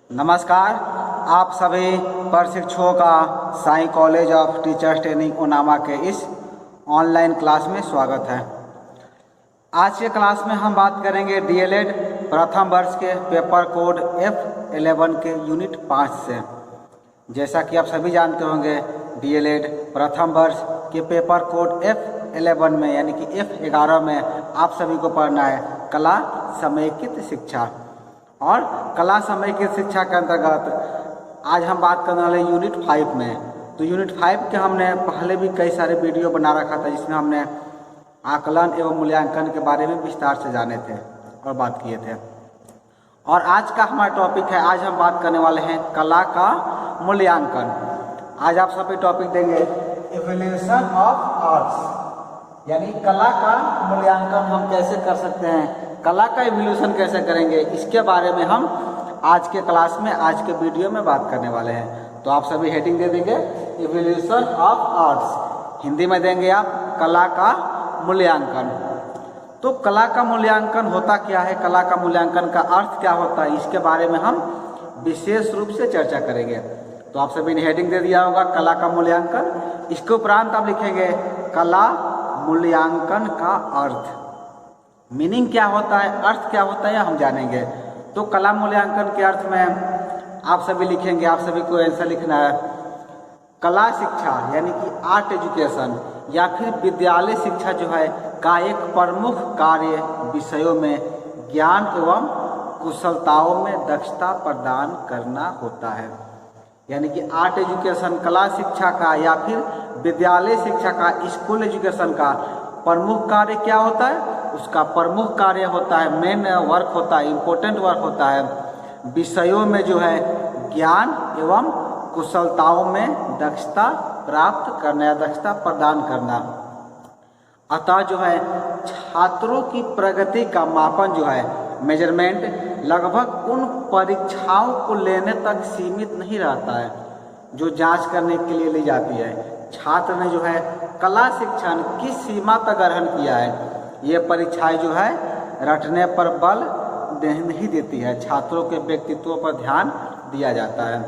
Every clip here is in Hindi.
नमस्कार। आप सभी प्रशिक्षुओं का Sai college of teachers training Unama के इस ऑनलाइन क्लास में स्वागत है। आज के क्लास में हम बात करेंगे डीएलएड प्रथम वर्ष के पेपर कोड F11 के यूनिट 5 से। जैसा कि आप सभी जानते होंगे, डीएलएड प्रथम वर्ष के पेपर कोड F11 में यानी कि F11 में आप सभी को पढ़ना है कला समेकित शिक्षा। और कला समेकित शिक्षा के अंतर्गत आज हम बात करने वाले यूनिट 5 में। तो यूनिट 5 के हमने पहले भी कई सारे वीडियो बना रखा था जिसमें हमने आकलन एवं मूल्यांकन के बारे में विस्तार से जाने थे और बात किए थे। और आज का हमारा टॉपिक है, आज हम बात करने वाले हैं कला का मूल्यांकन। आज आप सभी टॉपिक देंगे इवोल्यूशन ऑफ आर्ट्स, यानी कला का मूल्यांकन हम कैसे कर सकते हैं, कला का इवोल्यूशन कैसे करेंगे, इसके बारे में हम आज के क्लास में, आज के वीडियो में बात करने वाले हैं। तो आप सभी हेडिंग दे देंगे इवोल्यूशन ऑफ आर्ट्स, हिंदी में देंगे आप कला का मूल्यांकन। तो कला का मूल्यांकन होता क्या है, कला का मूल्यांकन का अर्थ क्या होता है, इसके बारे में हम विशेष रूप से चर्चा करेंगे। तो आप सभी ने हेडिंग दे दिया होगा कला का मूल्यांकन। इसके उपरांत आप लिखेंगे कला मूल्यांकन का अर्थ, मीनिंग क्या होता है, अर्थ क्या होता है, हम जानेंगे। तो कला मूल्यांकन के अर्थ में आप सभी लिखेंगे, आप सभी को आंसर लिखना है कला शिक्षा यानी कि आर्ट एजुकेशन या फिर विद्यालय शिक्षा जो है का एक प्रमुख कार्य विषयों में ज्ञान एवं कुशलताओं में दक्षता प्रदान करना होता है। यानी कि आर्ट एजुकेशन कला शिक्षा का या फिर विद्यालय शिक्षा का, स्कूल एजुकेशन का प्रमुख कार्य क्या होता है, उसका प्रमुख कार्य होता है, मेन वर्क होता है, इम्पोर्टेंट वर्क होता है विषयों में जो है ज्ञान एवं कुशलताओं में दक्षता प्राप्त करना या दक्षता प्रदान करना। अतः जो है छात्रों की प्रगति का मापन जो है मेजरमेंट लगभग उन परीक्षाओं को लेने तक सीमित नहीं रहता है जो जांच करने के लिए ली जाती है। छात्र ने जो है कला शिक्षण किस सीमा तक ग्रहण किया है, ये परीक्षाएं जो है रटने पर बल नहीं देती है, छात्रों के व्यक्तित्व पर ध्यान दिया जाता है।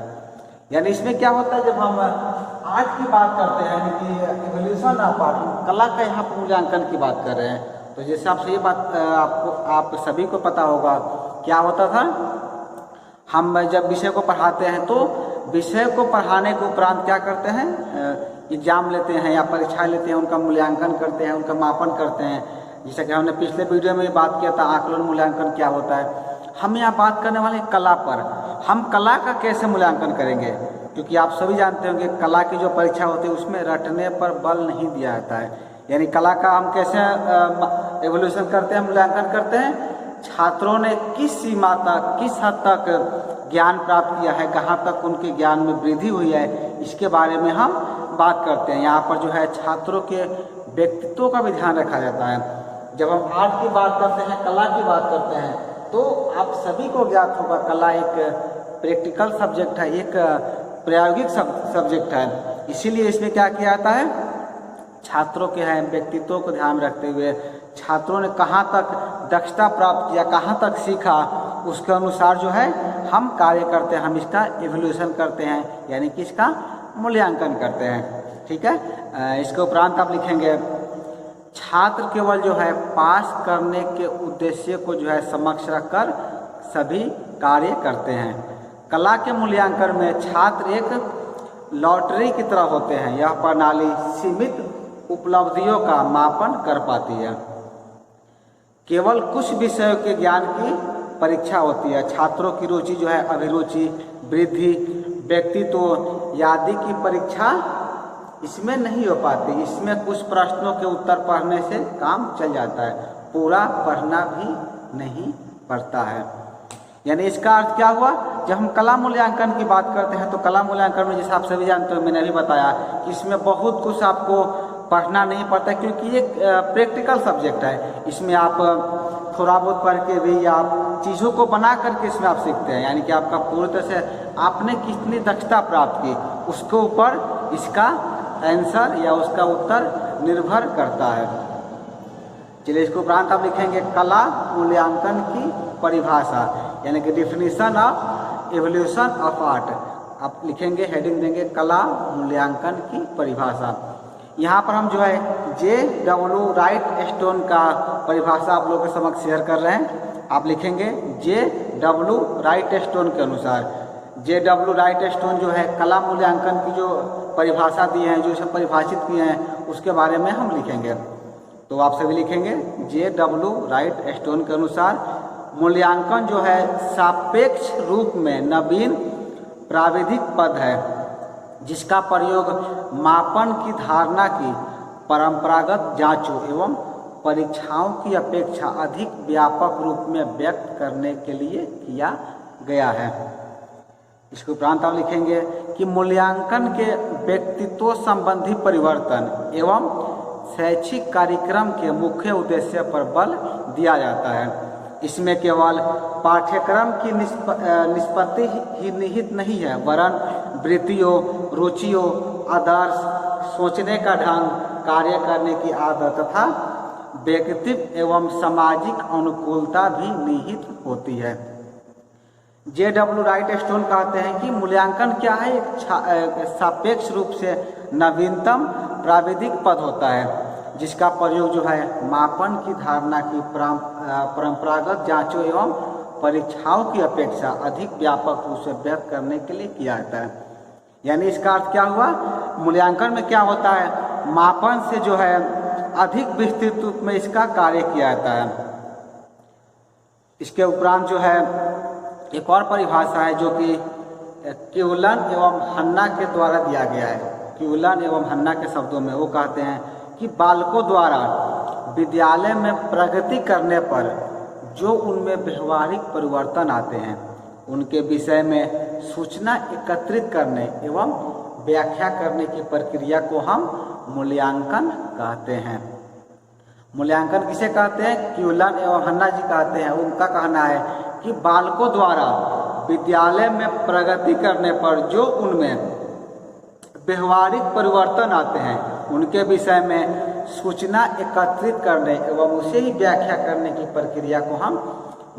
यानी इसमें क्या होता है, जब हम आर्ट की बात करते हैं यानी कि इवोल्यूशन ऑफ आर्ट, कला का यहाँ पर मूल्यांकन की बात कर रहे हैं। तो जैसे आपसे ये बात आप सभी को पता होगा, क्या होता था, हम जब विषय को पढ़ाते हैं तो विषय को पढ़ाने के उपरांत क्या करते हैं, एग्जाम लेते हैं या परीक्षा लेते हैं, उनका मूल्यांकन करते हैं, उनका मापन करते हैं। जैसे कि हमने पिछले वीडियो में बात किया था आकलन मूल्यांकन क्या होता है। हम यहाँ बात करने वाले हैं कला पर। हम कला का कैसे मूल्यांकन करेंगे, क्योंकि आप सभी जानते होंगे कला की जो परीक्षा होती है उसमें रटने पर बल नहीं दिया जाता है। यानी कला का हम कैसे एवोल्यूशन करते हैं, मूल्यांकन करते हैं, छात्रों ने किस सीमा तक, किस हद तक ज्ञान प्राप्त किया है, कहाँ तक उनके ज्ञान में वृद्धि हुई है, इसके बारे में हम बात करते हैं। यहाँ पर जो है छात्रों के व्यक्तित्व का भी ध्यान रखा जाता है। जब हम आर्ट की बात करते हैं, कला की बात करते हैं, तो आप सभी को ज्ञात होगा कला एक प्रैक्टिकल सब्जेक्ट है, एक प्रायोगिक सब्जेक्ट है। इसीलिए इसमें क्या किया जाता है, छात्रों के हैं व्यक्तित्व को ध्यान रखते हुए छात्रों ने कहाँ तक दक्षता प्राप्त किया, कहाँ तक सीखा, उसके अनुसार जो है हम कार्य करते हैं, हम इसका इवोल्यूशन करते हैं, यानी कि इसका मूल्यांकन करते हैं। ठीक है। इसके उपरांत आप लिखेंगे छात्र केवल जो है पास करने के उद्देश्य को जो है समक्ष रखकर सभी कार्य करते हैं। कला के मूल्यांकन में छात्र एक लॉटरी की तरह होते हैं। यह प्रणाली सीमित उपलब्धियों का मापन कर पाती है। केवल कुछ विषयों के ज्ञान की परीक्षा होती है। छात्रों की रुचि जो है अभिरुचि, वृद्धि, व्यक्तित्व आदि की परीक्षा इसमें नहीं हो पाती। इसमें कुछ प्रश्नों के उत्तर पढ़ने से काम चल जाता है, पूरा पढ़ना भी नहीं पड़ता है। यानी इसका अर्थ क्या हुआ, जब हम कला मूल्यांकन की बात करते हैं तो कला मूल्यांकन में जैसे आप सभी जानते हो, मैंने अभी बताया कि इसमें बहुत कुछ आपको पढ़ना नहीं पड़ता, क्योंकि ये प्रैक्टिकल सब्जेक्ट है। इसमें आप थोड़ा बहुत पढ़ के भी या आप चीज़ों को बना करके इसमें आप सीखते हैं। यानी कि आपका पूरी तरह से आपने कितनी दक्षता प्राप्त की उसके ऊपर इसका आंसर या उसका उत्तर निर्भर करता है। चलिए इसके उपरांत आप लिखेंगे कला मूल्यांकन की परिभाषा, यानी कि definition of evolution of art. आप लिखेंगे, हेडिंग देंगे कला मूल्यांकन की परिभाषा। यहाँ पर हम जो है J.W. राइट स्टोन का परिभाषा आप लोगों के समक्ष शेयर कर रहे हैं। आप लिखेंगे J.W. राइट स्टोन के अनुसार। J.W. राइट स्टोन जो है कला मूल्यांकन की जो परिभाषा दी है, जो इसे परिभाषित किए हैं, उसके बारे में हम लिखेंगे। तो आप सभी लिखेंगे J.W. राइट स्टोन के अनुसार मूल्यांकन जो है सापेक्ष रूप में नवीन प्राविधिक पद है जिसका प्रयोग मापन की धारणा की परंपरागत जांचों एवं परीक्षाओं की अपेक्षा अधिक व्यापक रूप में व्यक्त करने के लिए किया गया है। इसके उपरांत आप लिखेंगे कि मूल्यांकन के व्यक्तित्व संबंधी परिवर्तन एवं शैक्षिक कार्यक्रम के मुख्य उद्देश्य पर बल दिया जाता है। इसमें केवल पाठ्यक्रम की निष्पत्ति ही निहित नहीं है, वरन वृत्तियों, रुचियों, आदर्श, सोचने का ढंग, कार्य करने की आदत तथा व्यक्तित्व एवं सामाजिक अनुकूलता भी निहित होती है। J.W. राइट स्टोन कहते हैं कि मूल्यांकन क्या है, एक सापेक्ष रूप से नवीनतम प्राविधिक पद होता है जिसका प्रयोग जो है मापन की धारणा की परंपरागत जांचों एवं परीक्षाओं की अपेक्षा अधिक व्यापक रूप से व्यक्त करने के लिए किया जाता है। यानी इसका अर्थ क्या हुआ, मूल्यांकन में क्या होता है, मापन से जो है अधिक विस्तृत रूप में इसका कार्य किया जाता है। इसके उपरांत जो है एक और परिभाषा है जो कि क्यूलन एवं हन्ना के द्वारा दिया गया है। क्यूलन एवं हन्ना के शब्दों में वो कहते हैं कि बालकों द्वारा विद्यालय में प्रगति करने पर जो उनमें व्यवहारिक परिवर्तन आते हैं उनके विषय में सूचना एकत्रित करने एवं व्याख्या करने की प्रक्रिया को हम मूल्यांकन कहते हैं। मूल्यांकन किसे कहते हैं, क्यूलन एवं हन्ना जी कहते हैं। उनका कहना है कि बालकों द्वारा विद्यालय में प्रगति करने पर जो उनमें व्यवहारिक परिवर्तन आते हैं उनके विषय में सूचना एकत्रित करने एवं उसे ही व्याख्या करने की प्रक्रिया को हम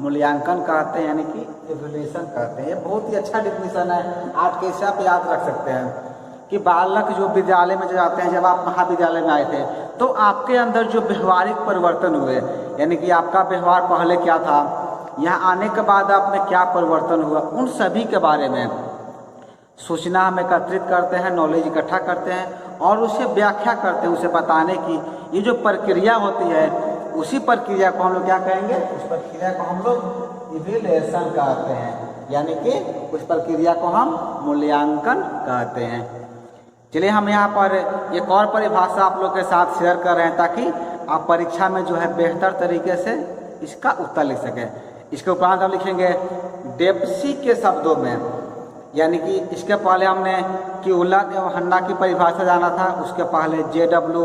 मूल्यांकन कहते हैं, यानी कि इवैल्यूएशन कहते हैं। ये बहुत ही अच्छा डिफिनेशन है, आज कैसे आप याद रख सकते हैं कि बालक जो विद्यालय में जाते हैं, जब आप महाविद्यालय में आए थे तो आपके अंदर जो व्यवहारिक परिवर्तन हुए, यानी कि आपका व्यवहार पहले क्या था, यहाँ आने के बाद आप में क्या परिवर्तन हुआ, उन सभी के बारे में सूचना हम एकत्रित करते हैं, नॉलेज इकट्ठा करते हैं और उसे व्याख्या करते हैं, उसे बताने की ये जो प्रक्रिया होती है उसी प्रक्रिया को हम लोग क्या कहेंगे, उस प्रक्रिया को हम लोग इवैल्यूएशन कहते हैं, यानी कि उस प्रक्रिया को हम मूल्यांकन कहते हैं। चलिए हम यहाँ पर एक और परिभाषा आप लोग के साथ शेयर कर रहे हैं ताकि आप परीक्षा में जो है बेहतर तरीके से इसका उत्तर लिख सकें। इसके उपरांत हम लिखेंगे डेप्सी के शब्दों में, यानी कि इसके पहले हमने क्यूलन एवं हन्ना की परिभाषा जाना था, उसके पहले J.W.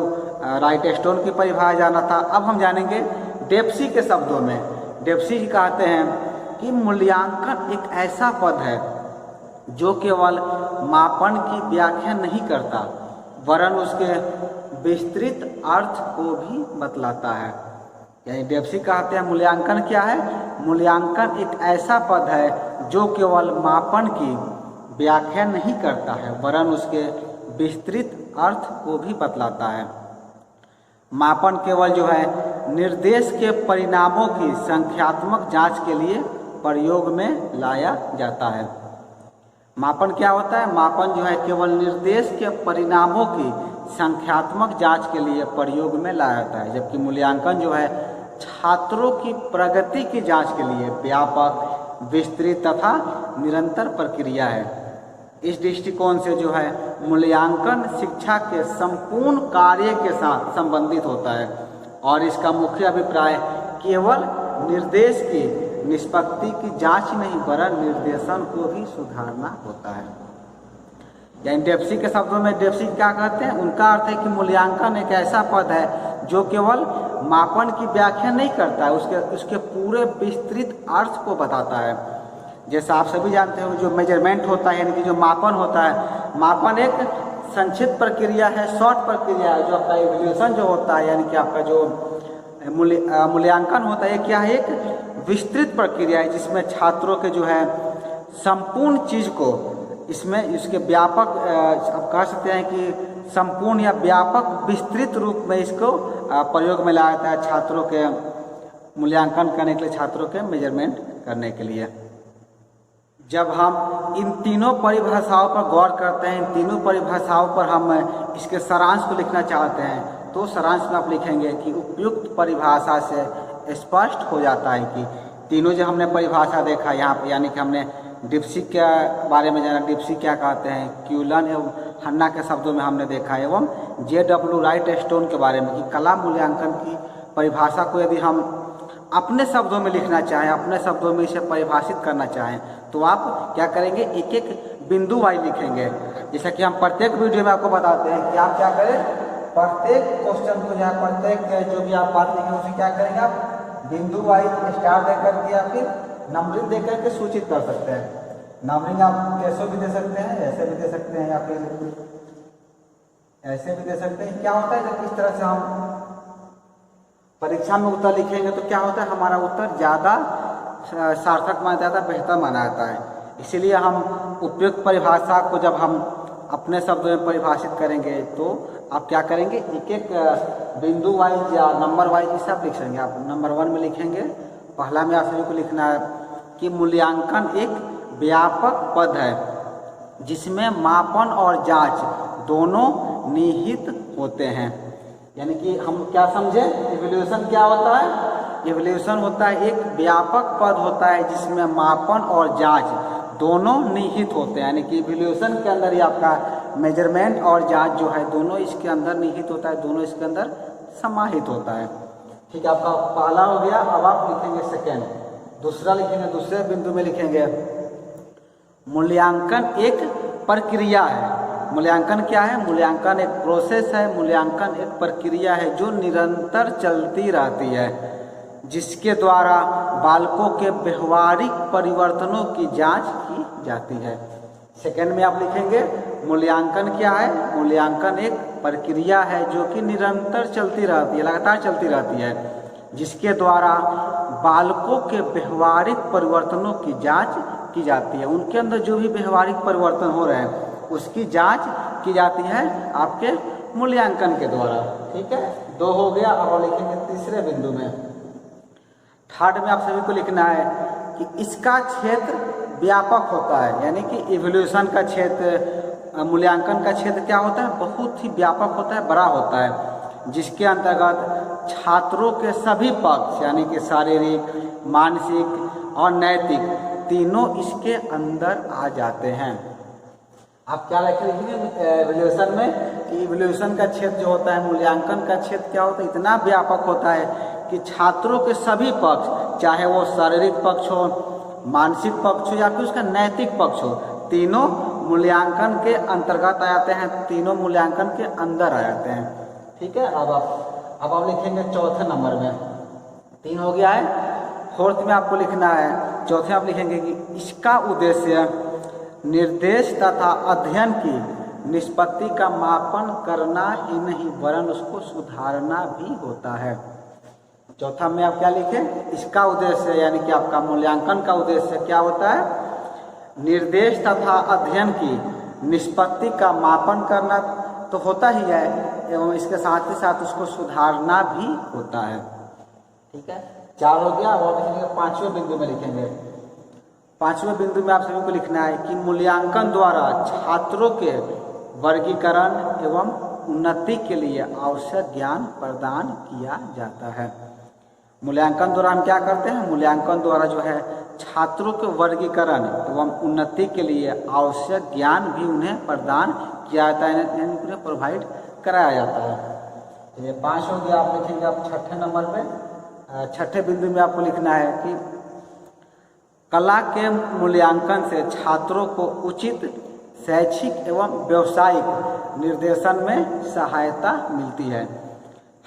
राइट स्टोन की परिभाषा जाना था। अब हम जानेंगे डेप्सी के शब्दों में। डेप्सी जी कहते हैं कि मूल्यांकन एक ऐसा पद है जो केवल मापन की व्याख्या नहीं करता वरन उसके विस्तृत अर्थ को भी बतलाता है। यानी डेप्सी कहते हैं मूल्यांकन क्या है, मूल्यांकन एक ऐसा पद है जो केवल मापन की व्याख्या नहीं करता है वरन उसके विस्तृत अर्थ को भी बतलाता है। मापन केवल जो है निर्देश के परिणामों की संख्यात्मक जांच के लिए प्रयोग में लाया जाता है। मापन क्या होता है, मापन जो है केवल निर्देश के परिणामों की संख्यात्मक जांच के लिए प्रयोग में लाया जाता है, जबकि मूल्यांकन जो है छात्रों की प्रगति की जांच के लिए व्यापक, विस्तृत तथा निरंतर प्रक्रिया है। इस दृष्टिकोण से जो है मूल्यांकन शिक्षा के संपूर्ण कार्य के साथ संबंधित होता है और इसका मुख्य अभिप्राय केवल निर्देश की निष्पत्ति की जांच नहीं वरन निर्देशन को भी सुधारना होता है। यानी डेप्सी के शब्दों में डेप्सी क्या कहते हैं, उनका अर्थ है कि मूल्यांकन एक ऐसा पद है जो केवल मापन की व्याख्या नहीं करता है, उसके पूरे विस्तृत अर्थ को बताता है। जैसा आप सभी जानते हो जो मेजरमेंट होता है, यानी कि जो मापन होता है, मापन एक संक्षिप्त प्रक्रिया है, शॉर्ट प्रक्रिया है। जो आपका इवैल्यूएशन जो होता है, यानी कि आपका जो मूल्यांकन होता है, क्या है, एक विस्तृत प्रक्रिया है जिसमें छात्रों के जो है संपूर्ण चीज़ को इसमें इसके व्यापक आप कह सकते हैं कि संपूर्ण या व्यापक विस्तृत रूप में इसको प्रयोग में लाया जाता है छात्रों के मूल्यांकन करने के लिए, छात्रों के मेजरमेंट करने के लिए। जब हम इन तीनों परिभाषाओं पर गौर करते हैं, इन तीनों परिभाषाओं पर हम इसके सारांश को लिखना चाहते हैं, तो सारांश में आप लिखेंगे कि उपयुक्त परिभाषा से स्पष्ट हो जाता है कि तीनों जो हमने परिभाषा देखा यहाँ पर, यानी कि हमने डिप्सिक के बारे में जाना, डिप्सिक क्या कहते हैं, क्यूलन एवं हन्ना के शब्दों में हमने देखा, एवं J.W. राइट स्टोन के बारे में कि कला मूल्यांकन की परिभाषा को यदि हम अपने शब्दों में लिखना चाहें, अपने शब्दों में इसे परिभाषित करना चाहें, तो आप क्या करेंगे, एक एक बिंदु वाइज लिखेंगे। जैसा कि हम प्रत्येक वीडियो में आपको बताते हैं कि आप क्या करें, प्रत्येक क्वेश्चन को या प्रत्येक जो भी आप बात लिखेंगे उसे क्या करेंगे, आप बिंदु वाइज स्टार दे करके या फिर नंबरिंग दे करके सूचित कर सकते हैं। नंबरिंग आप कैसे भी दे सकते हैं, ऐसे भी दे सकते हैं या फिर ऐसे भी दे सकते हैं। क्या होता है जब इस तरह से हम परीक्षा में उत्तर लिखेंगे तो क्या होता है, हमारा उत्तर ज़्यादा सार्थक माना जाता है, बेहतर माना जाता है। इसीलिए हम उपयुक्त परिभाषा को जब हम अपने शब्दों में परिभाषित करेंगे तो आप क्या करेंगे, एक एक बिंदु वाइज या नंबर वाइज इसे आप लिख सकेंगे। आप नंबर 1 में लिखेंगे, पहला में आप सभी को लिखना है कि मूल्यांकन एक व्यापक पद है जिसमें मापन और जांच दोनों निहित होते हैं। यानी कि हम क्या समझे, इवैल्यूएशन क्या होता है, इवैल्यूएशन होता है एक व्यापक पद होता है जिसमें मापन और जांच दोनों निहित होते हैं। यानी कि इवैल्यूएशन के अंदर ही आपका मेजरमेंट और जांच जो है दोनों इसके अंदर निहित होता है, दोनों इसके अंदर समाहित होता है। ठीक है, आपका पहला हो गया। अब आप लिखेंगे सेकेंड, दूसरा लिखेंगे, दूसरे बिंदु में लिखेंगे मूल्यांकन एक प्रक्रिया है। मूल्यांकन क्या है, मूल्यांकन एक प्रोसेस है, मूल्यांकन एक प्रक्रिया है जो निरंतर चलती रहती है, जिसके द्वारा बालकों के व्यवहारिक परिवर्तनों की जांच की जाती है। सेकंड में आप लिखेंगे मूल्यांकन क्या है, मूल्यांकन एक प्रक्रिया है जो कि निरंतर चलती रहती है, लगातार चलती रहती है, जिसके द्वारा बालकों के व्यवहारिक परिवर्तनों की जांच की जाती है। उनके अंदर जो भी व्यवहारिक परिवर्तन हो रहे हैं उसकी जांच की जाती है आपके मूल्यांकन के द्वारा। ठीक है, 2 हो गया। अब आप लिखेंगे तीसरे बिंदु में, थर्ड में आप सभी को लिखना है कि इसका क्षेत्र व्यापक होता है। यानी कि इवैल्यूएशन का क्षेत्र, मूल्यांकन का क्षेत्र क्या होता है, बहुत ही व्यापक होता है, बड़ा होता है, जिसके अंतर्गत छात्रों के सभी पक्ष यानी कि शारीरिक, मानसिक और नैतिक तीनों इसके अंदर आ जाते हैं। आप क्या लिखेंगे इवैल्यूएशन में कि इवैल्यूएशन का क्षेत्र जो होता है, मूल्यांकन का क्षेत्र क्या होता है, इतना व्यापक होता है कि छात्रों के सभी पक्ष, चाहे वो शारीरिक पक्ष हो, मानसिक पक्ष हो या फिर उसका नैतिक पक्ष हो, तीनों मूल्यांकन के अंतर्गत आ जाते हैं, तीनों मूल्यांकन के अंदर आ जाते हैं। ठीक है, अब आप लिखेंगे चौथे नंबर में, 3 हो गया है। फोर्थ में आपको लिखना है, चौथे आप लिखेंगे कि इसका उद्देश्य निर्देश तथा अध्ययन की निष्पत्ति का मापन करना ही नहीं वरन उसको सुधारना भी होता है। चौथा में आप क्या लिखें, इसका उद्देश्य यानी कि आपका मूल्यांकन का उद्देश्य क्या होता है, निर्देश तथा अध्ययन की निष्पत्ति का मापन करना तो होता ही है एवं इसके साथ ही साथ उसको सुधारना भी होता है। ठीक है, 4 हो गया। और लिखेंगे 5वें बिंदु में लिखेंगे, 5वें बिंदु में आप सभी को लिखना है कि मूल्यांकन द्वारा छात्रों के वर्गीकरण एवं उन्नति के लिए आवश्यक ज्ञान प्रदान किया जाता है। मूल्यांकन द्वारा हम क्या करते हैं, मूल्यांकन द्वारा जो है छात्रों के वर्गीकरण एवं उन्नति के लिए आवश्यक ज्ञान भी उन्हें प्रदान किया जाता है, यानी उन्हें प्रोवाइड कराया जाता है। ये 5 हो गया। आप लिखेंगे आप 6ठे नंबर पे, 6ठे बिंदु में आपको लिखना है कि कला के मूल्यांकन से छात्रों को उचित शैक्षिक एवं व्यावसायिक निर्देशन में सहायता मिलती है।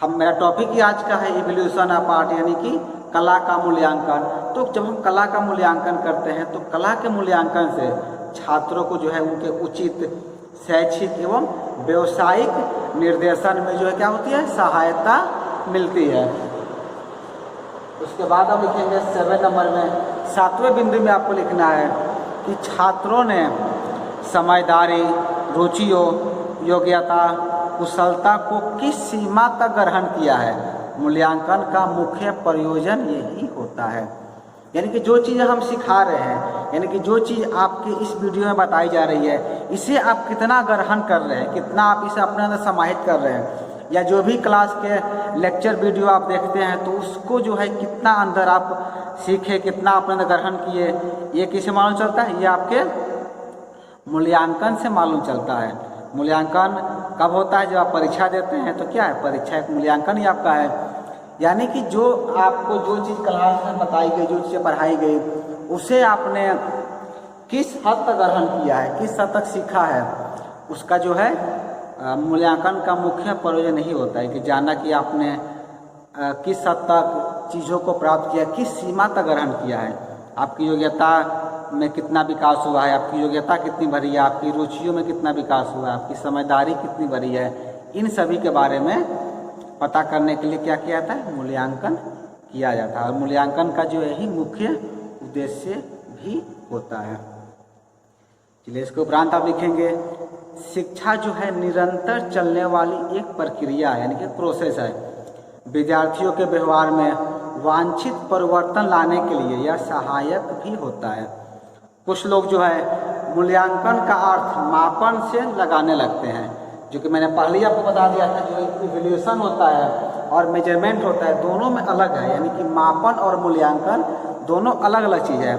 मेरा टॉपिक ही आज का है इवैल्यूएशन ऑफ आर्ट यानी कि कला का मूल्यांकन। तो जब हम कला का मूल्यांकन करते हैं तो कला के मूल्यांकन से छात्रों को जो है उनके उचित शैक्षिक एवं व्यावसायिक निर्देशन में जो है क्या होती है, सहायता मिलती है। उसके बाद हम लिखेंगे 7 नंबर में, 7वें बिंदु में आपको लिखना है कि छात्रों ने समझदारी, रुचियों, योग्यता, कुशलता को किस सीमा तक ग्रहण किया है। मूल्यांकन का मुख्य प्रयोजन यही होता है, यानी कि जो चीज़ हम सिखा रहे हैं, यानी कि जो चीज़ आपकी इस वीडियो में बताई जा रही है, इसे आप कितना ग्रहण कर रहे हैं, कितना आप इसे अपने अंदर समाहित कर रहे हैं, या जो भी क्लास के लेक्चर वीडियो आप देखते हैं तो उसको जो है कितना अंदर आप सीखे, कितना अपने अंदर ग्रहण किए, ये किसे मालूम चलता है? ये आपके मूल्यांकन से मालूम चलता है। मूल्यांकन कब होता है? जब आप परीक्षा देते हैं। तो क्या है? परीक्षा एक मूल्यांकन ही आपका है, यानी कि जो आपको जो चीज़ क्लास में बताई गई, जो चीज़ें पढ़ाई गई, उसे आपने किस हद तक ग्रहण किया है, किस हद तक सीखा है, उसका जो है मूल्यांकन का मुख्य प्रयोजन यही होता है कि जानना कि आपने किस हद तक चीज़ों को प्राप्त किया, किस सीमा तक ग्रहण किया है, आपकी योग्यता में कितना विकास हुआ है, आपकी योग्यता कितनी बढ़ी है, आपकी रुचियों में कितना विकास हुआ है, आपकी समझदारी कितनी बढ़ी है। इन सभी के बारे में पता करने के लिए क्या किया जाता है? मूल्यांकन किया जाता है। और मूल्यांकन का जो यही मुख्य उद्देश्य भी होता है। चलिए, इसके उपरांत आप लिखेंगे, शिक्षा जो है निरंतर चलने वाली एक प्रक्रिया है, यानी कि प्रोसेस है। विद्यार्थियों के व्यवहार में वांछित परिवर्तन लाने के लिए यह सहायक भी होता है। कुछ लोग जो है मूल्यांकन का अर्थ मापन से लगाने लगते हैं, जो कि मैंने पहले ही आपको बता दिया था। जो इवैल्यूएशन होता है और मेजरमेंट होता है, दोनों में अलग है, यानी कि मापन और मूल्यांकन दोनों अलग अलग चीज़ है।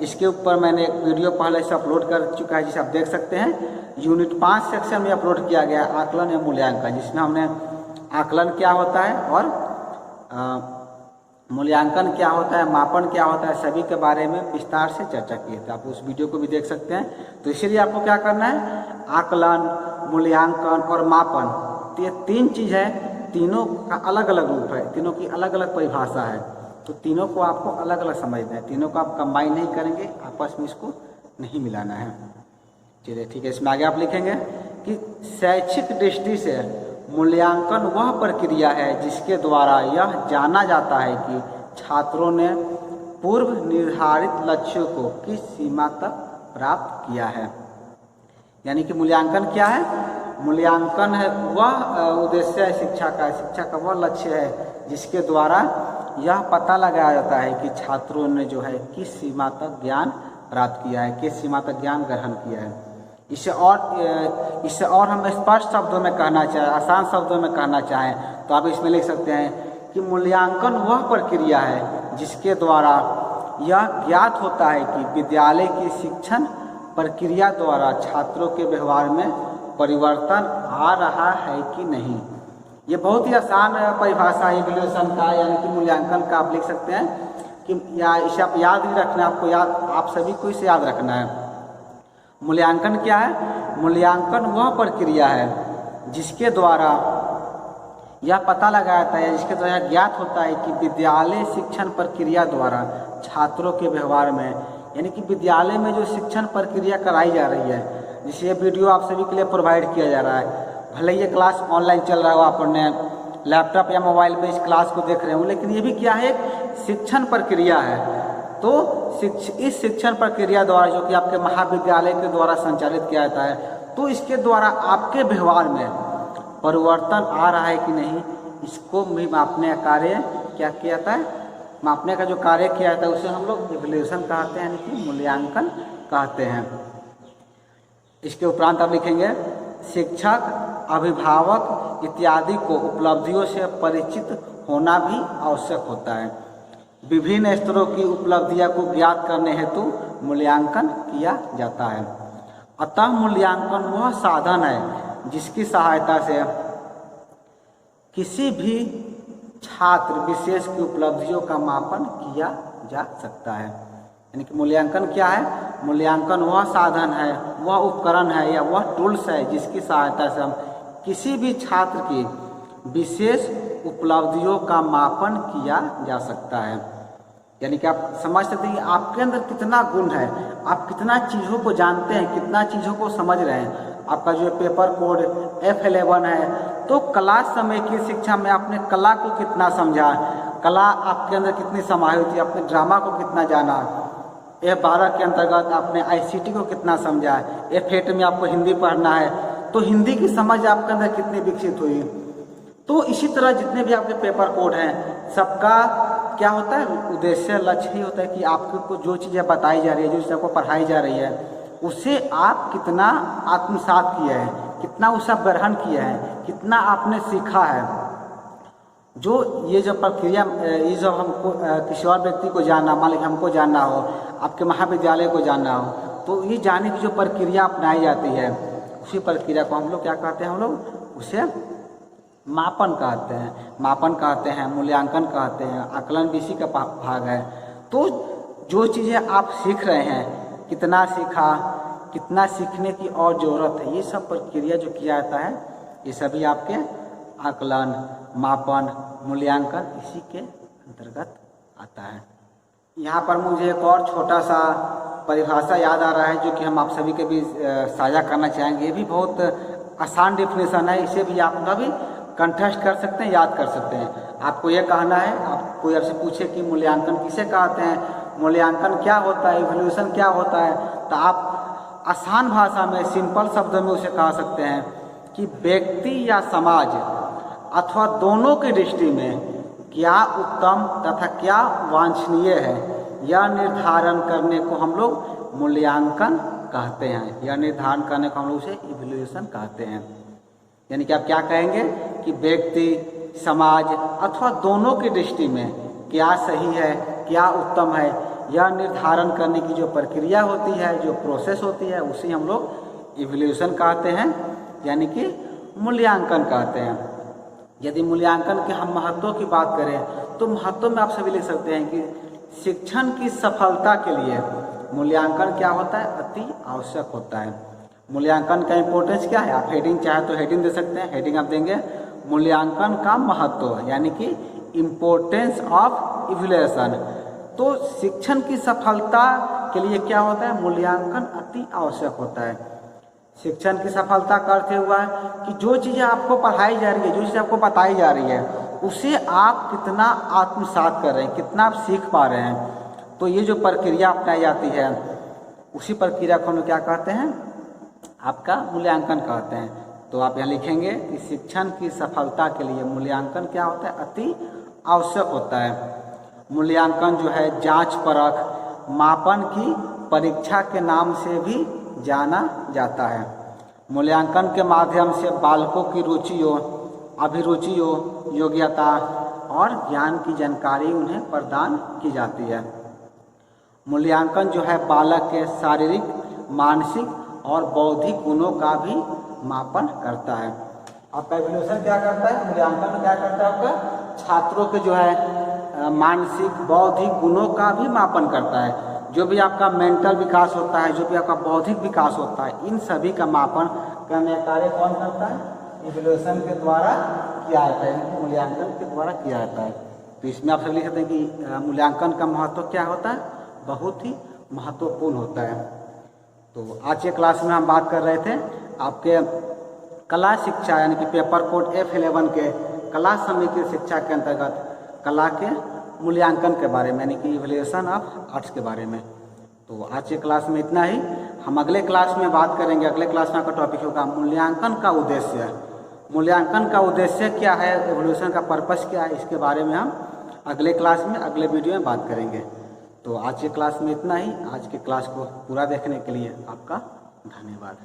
इसके ऊपर मैंने एक वीडियो पहले से अपलोड कर चुका है, जिसे आप देख सकते हैं। यूनिट 5 सेक्शन में अपलोड किया गया आकलन या मूल्यांकन, जिसमें हमने आकलन क्या होता है और मूल्यांकन क्या होता है, मापन क्या होता है, सभी के बारे में विस्तार से चर्चा की थी। आप उस वीडियो को भी देख सकते हैं। तो इसीलिए आपको क्या करना है? आकलन, मूल्यांकन और मापन, तो ये तीन चीज़ है, तीनों का अलग अलग रूप है, तीनों की अलग अलग परिभाषा है। तो तीनों को आपको अलग अलग समझना है, तीनों को आप कंबाइन नहीं करेंगे, आपस में इसको नहीं मिलाना है। चलिए ठीक है, इसमें आगे आप लिखेंगे कि शैक्षिक दृष्टि से मूल्यांकन वह प्रक्रिया है जिसके द्वारा यह जाना जाता है कि छात्रों ने पूर्व निर्धारित लक्ष्यों को किस सीमा तक प्राप्त किया है। यानी कि मूल्यांकन क्या है? मूल्यांकन है वह उद्देश्य है शिक्षा का वह लक्ष्य है जिसके द्वारा यह पता लगाया जाता है कि छात्रों ने जो है किस सीमा तक ज्ञान प्राप्त किया है, किस सीमा तक ज्ञान ग्रहण किया है। इसे और हम स्पष्ट शब्दों में कहना चाहें, आसान शब्दों में कहना चाहें, तो आप इसमें लिख सकते हैं कि मूल्यांकन वह प्रक्रिया है जिसके द्वारा यह ज्ञात होता है कि विद्यालय की शिक्षण प्रक्रिया द्वारा छात्रों के व्यवहार में परिवर्तन आ रहा है कि नहीं। ये बहुत ही आसान परिभाषा है इवैल्यूएशन का, यानी कि मूल्यांकन का। आप लिख सकते हैं कि इसे आप याद ही रखना है, आपको आप सभी को इसे याद रखना है। मूल्यांकन क्या है? मूल्यांकन वह प्रक्रिया है जिसके द्वारा यह पता लगाया जाता है, जिसके द्वारा ज्ञात होता है कि विद्यालय शिक्षण प्रक्रिया द्वारा छात्रों के व्यवहार में, यानी कि विद्यालय में जो शिक्षण प्रक्रिया कराई जा रही है, जिसे वीडियो आप सभी के लिए प्रोवाइड किया जा रहा है। भले ये क्लास ऑनलाइन चल रहा हो, आप अपने लैपटॉप या मोबाइल पे इस क्लास को देख रहे हो, लेकिन ये भी क्या है? शिक्षण प्रक्रिया है। तो इस शिक्षण प्रक्रिया द्वारा, जो कि आपके महाविद्यालय के द्वारा संचालित किया जाता है, तो इसके द्वारा आपके व्यवहार में परिवर्तन आ रहा है कि नहीं, इसको भी मापने का कार्य क्या किया जाता है? मापने का जो कार्य किया जाता है उसे हम लोग इवैल्यूएशन कहते हैं, यानी कि मूल्यांकन कहते हैं। इसके उपरांत आप लिखेंगे, शिक्षक, अभिभावक इत्यादि को उपलब्धियों से परिचित होना भी आवश्यक होता है। विभिन्न स्तरों की उपलब्धियों को ज्ञात करने हेतु मूल्यांकन किया जाता है। अतः मूल्यांकन वह साधन है जिसकी सहायता से किसी भी छात्र विशेष की उपलब्धियों का मापन किया जा सकता है। यानी कि मूल्यांकन क्या है? मूल्यांकन वह साधन है, वह उपकरण है या वह टूल्स है जिसकी सहायता से हम किसी भी छात्र की विशेष उपलब्धियों का मापन किया जा सकता है। यानी कि आप समझ सकते हैं कि आपके अंदर कितना गुण है, आप कितना चीज़ों को जानते हैं, कितना चीज़ों को समझ रहे हैं। आपका जो पेपर कोड F11 है, तो कला समय की शिक्षा में आपने कला को कितना समझा, कला आपके अंदर कितनी समाहित हुई, आपने ड्रामा को कितना जाना, F12 के अंतर्गत आपने ICT को कितना समझा है, F8 में आपको हिंदी पढ़ना है तो हिंदी की समझ आपके अंदर कितनी विकसित हुई। तो इसी तरह जितने भी आपके पेपर कोड हैं सबका क्या होता है, उद्देश्य लक्ष्य ही होता है कि आपको जो चीज़ें बताई जा रही है, जो चीज़ आपको पढ़ाई जा रही है उसे आप कितना आत्मसात किए हैं, कितना उसका ग्रहण किया है, कितना आपने सीखा है। जो ये जो प्रक्रिया, ये जो हमको किसी और व्यक्ति को जानना, मान लीजिए हमको जानना हो, आपके महाविद्यालय को जानना हो, तो ये जानने की जो प्रक्रिया अपनाई जाती है उसी प्रक्रिया को हम लोग क्या कहते हैं, हम लोग उसे मापन कहते हैं। मापन कहते हैं, मूल्यांकन कहते हैं, आकलन भी इसी का भाग है। तो जो चीज़ें आप सीख रहे हैं, कितना सीखा, कितना सीखने की और ज़रूरत है, ये सब प्रक्रिया जो किया जाता है ये सभी आपके आकलन, मापन, मूल्यांकन इसी के अंतर्गत आता है। यहाँ पर मुझे एक और छोटा सा परिभाषा याद आ रहा है जो कि हम आप सभी के भी साझा करना चाहेंगे। ये भी बहुत आसान डेफिनेशन है, इसे भी आप कभी कंठस्थ कर सकते हैं, याद कर सकते हैं। आपको ये कहना है, आप कोई आपसे पूछे कि मूल्यांकन किसे कहते हैं, मूल्यांकन क्या होता है, इवैल्यूएशन क्या होता है, तो आप आसान भाषा में, सिंपल शब्दों में उसे कह सकते हैं कि व्यक्ति या समाज अथवा दोनों की दृष्टि में क्या उत्तम तथा क्या वांछनीय है, यह निर्धारण करने को हम लोग मूल्यांकन कहते हैं। यह निर्धारण करने को हम लोग उसे इवैल्यूएशन कहते हैं। यानी कि आप क्या कहेंगे कि व्यक्ति, समाज अथवा दोनों की दृष्टि में क्या सही है, क्या उत्तम है, यह निर्धारण करने की जो प्रक्रिया होती है, जो प्रोसेस होती है, उसे हम लोग इवैल्यूएशन कहते हैं, यानी कि मूल्यांकन कहते हैं। यदि मूल्यांकन के हम महत्व की बात करें तो महत्व में आप सभी लिख सकते हैं कि शिक्षण की सफलता के लिए मूल्यांकन क्या होता है, अति आवश्यक होता है। मूल्यांकन का इम्पोर्टेंस क्या है, आप हेडिंग चाहे तो हेडिंग दे सकते हैं। हेडिंग आप देंगे मूल्यांकन का महत्व, यानी कि इम्पोर्टेंस ऑफ इवैल्यूएशन। तो शिक्षण की सफलता के लिए क्या होता है, मूल्यांकन अति आवश्यक होता है। शिक्षण की सफलता का अर्थ हुआ है कि जो चीज़ें आपको पढ़ाई जा रही है, जो चीज़ें आपको बताई जा रही है, उसे आप कितना आत्मसात कर रहे हैं, कितना आप सीख पा रहे हैं। तो ये जो प्रक्रिया अपनाई जाती है उसी प्रक्रिया को हम क्या कहते हैं, आपका मूल्यांकन कहते हैं। तो आप यहाँ लिखेंगे कि शिक्षण की सफलता के लिए मूल्यांकन क्या होता है, अति आवश्यक होता है। मूल्यांकन जो है जांच परख, मापन की परीक्षा के नाम से भी जाना जाता है। मूल्यांकन के माध्यम से बालकों की रुचियों, अभिरुचियों, योग्यता और ज्ञान की जानकारी उन्हें प्रदान की जाती है। मूल्यांकन जो है बालक के शारीरिक, मानसिक और बौद्धिक गुणों का भी मापन करता है। आपका इवैल्यूएशन क्या करता है, मूल्यांकन में क्या करता है, आपका छात्रों के जो है मानसिक, बौद्धिक गुणों का भी मापन करता है। जो भी आपका मेंटल विकास होता है, जो भी आपका बौद्धिक विकास होता है, इन सभी का मापन करने का कार्य कौन करता है, इवैल्यूएशन के द्वारा किया जाता है, मूल्यांकन के द्वारा किया जाता है। तो इसमें आप सब लिख सकते हैं कि मूल्यांकन का महत्व क्या होता है, बहुत ही महत्वपूर्ण होता है। तो आज के क्लास में हम बात कर रहे थे आपके कला शिक्षा यानी कि पेपर कोड F11 के कला समीकृत शिक्षा के अंतर्गत कला के मूल्यांकन के बारे में, यानी कि इवैल्यूएशन ऑफ आर्ट्स के बारे में। तो आज के क्लास में इतना ही। हम अगले क्लास में बात करेंगे, अगले क्लास में आपका टॉपिक होगा मूल्यांकन का उद्देश्य। मूल्यांकन का उद्देश्य क्या है, इवैल्यूएशन का पर्पस क्या है, इसके बारे में हम अगले क्लास में, अगले वीडियो में बात करेंगे। तो आज के क्लास में इतना ही। आज के क्लास को पूरा देखने के लिए आपका धन्यवाद।